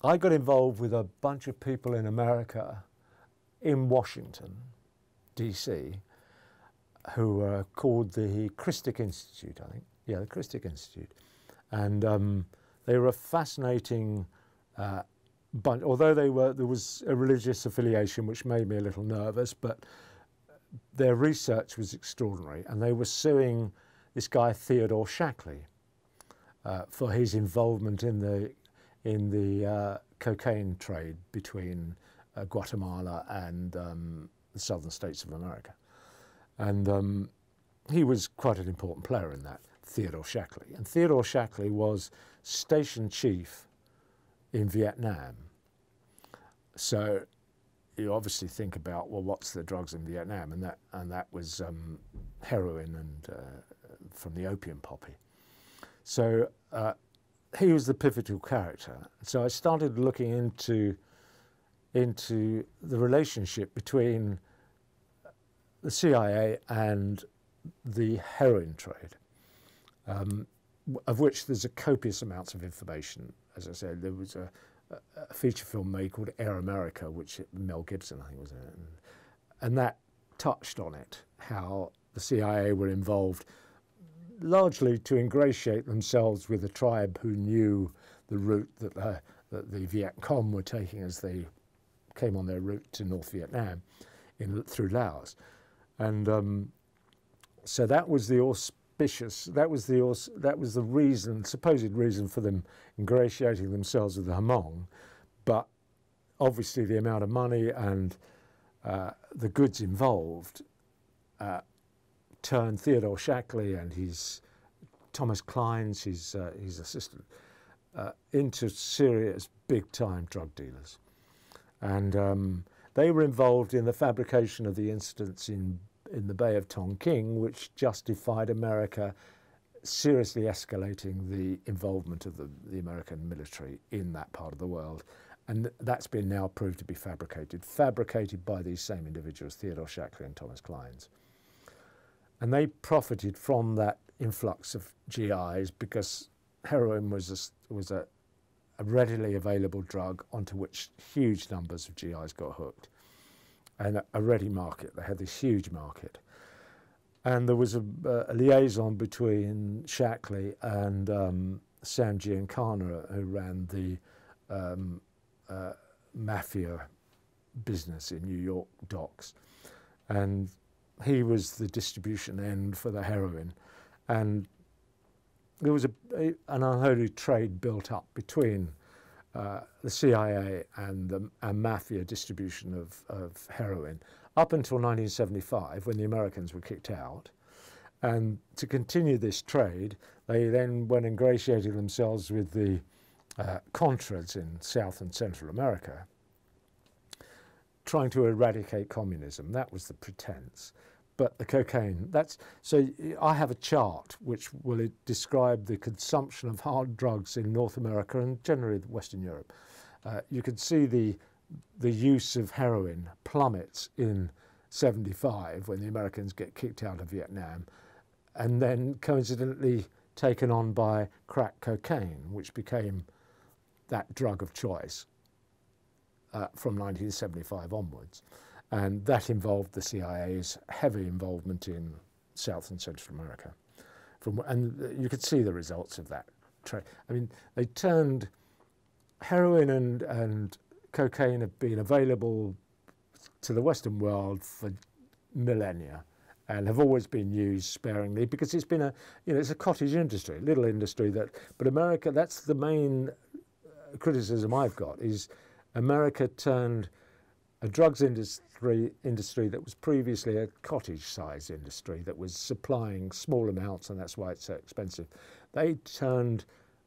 I got involved with a bunch of people in America, in Washington, D.C., who were called the Christic Institute, I think. Yeah, the Christic Institute. And they were a fascinating bunch, although there was a religious affiliation which made me a little nervous, but their research was extraordinary. And they were suing this guy, Theodore Shackley, for his involvement in the cocaine trade between Guatemala and the southern states of America. And he was quite an important player in that, Theodore Shackley. And Theodore Shackley was station chief in Vietnam. So you obviously think about, well, what's the drugs in Vietnam? And that was heroin and from the opium poppy. So he was the pivotal character. So I started looking into the relationship between the CIA and the heroin trade, of which there's a copious amounts of information. As I said, there was a feature film made called Air America, which Mel Gibson, I think, was in it. And that touched on it, how the CIA were involved largely to ingratiate themselves with a tribe who knew the route that the Viet Cong were taking as they came on their route to North Vietnam through Laos. And so that was the reason, supposed reason for them ingratiating themselves with the Hmong, but obviously the amount of money and the goods involved turned Theodore Shackley and his Thomas Clines, his assistant, into serious big-time drug dealers. And they were involved in the fabrication of the incidents in the Bay of Tonkin, which justified America seriously escalating the involvement of the American military in that part of the world. And that's been now proved to be fabricated by these same individuals, Theodore Shackley and Thomas Clines. And they profited from that influx of GIs because heroin was a readily available drug onto which huge numbers of GIs got hooked. And a ready market. They had this huge market. And there was a liaison between Shackley and Sam Giancana, who ran the mafia business in New York docks. And he was the distribution end for the heroin. And there was an unholy trade built up between the CIA and the mafia distribution of heroin up until 1975, when the Americans were kicked out. And to continue this trade, they then went ingratiating themselves with the Contras in South and Central America, trying to eradicate communism. That was the pretense. But the cocaine, so I have a chart which will describe the consumption of hard drugs in North America and generally Western Europe. You can see the use of heroin plummets in 75 when the Americans get kicked out of Vietnam, and then coincidentally taken on by crack cocaine, which became that drug of choice from 1975 onwards. And that involved the CIA's heavy involvement in South and Central America. And you could see the results of that trade. I mean, they turned heroin and cocaine have been available to the Western world for millennia and have always been used sparingly because it's been it's a cottage industry, little industry but America, that's the main criticism I've got, is America turned a drugs industry that was previously a cottage-sized industry that was supplying small amounts, and that's why it's so expensive. They turned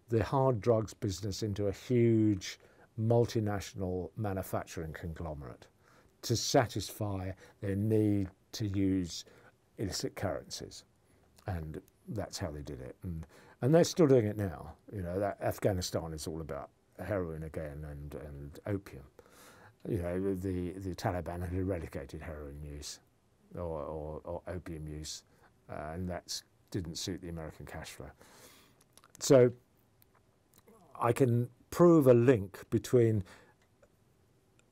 the hard drugs business into a huge multinational manufacturing conglomerate to satisfy their need to use illicit currencies, and that's how they did it. And they're still doing it now. That Afghanistan is all about heroin again and opium. The Taliban had eradicated heroin use or opium use, and that didn't suit the American cash flow. So I can prove a link between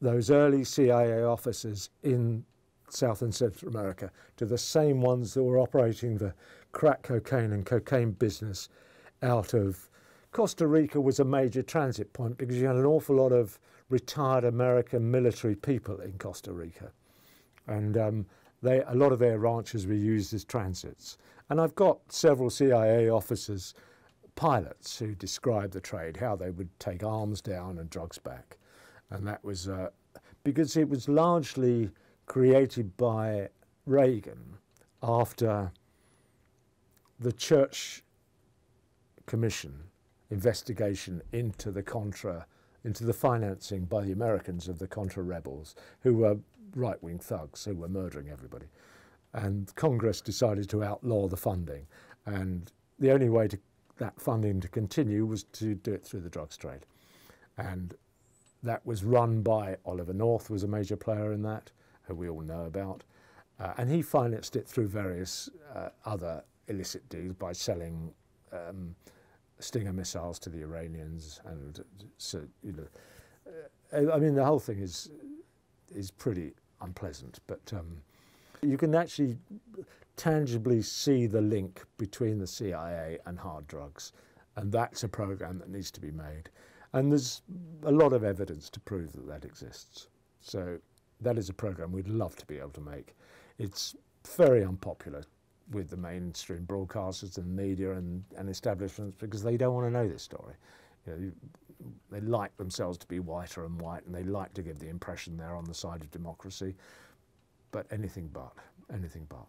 those early CIA officers in South and Central America to the same ones that were operating the crack cocaine and cocaine business out of Costa Rica. Was a major transit point because you had an awful lot of retired American military people in Costa Rica, and a lot of their ranches were used as transits. And I've got several CIA officers, pilots, who describe the trade, how they would take arms down and drugs back. And that was because it was largely created by Reagan after the Church Commission investigation into the financing by the Americans of the Contra rebels, who were right-wing thugs who were murdering everybody. And Congress decided to outlaw the funding. And the only way that funding to continue was to do it through the drugs trade. And that was run by Oliver North, was a major player in that, who we all know about. And he financed it through various other illicit deals by selling Stinger missiles to the Iranians. And so, you know, I mean, the whole thing is pretty unpleasant, but you can actually tangibly see the link between the CIA and hard drugs, and that's a program that needs to be made. And there's a lot of evidence to prove that that exists. So that is a program we'd love to be able to make. It's very unpopular with the mainstream broadcasters and media and establishments because they don't want to know this story. You know, they like themselves to be whiter and white, and they like to give the impression they're on the side of democracy, but anything but, anything but.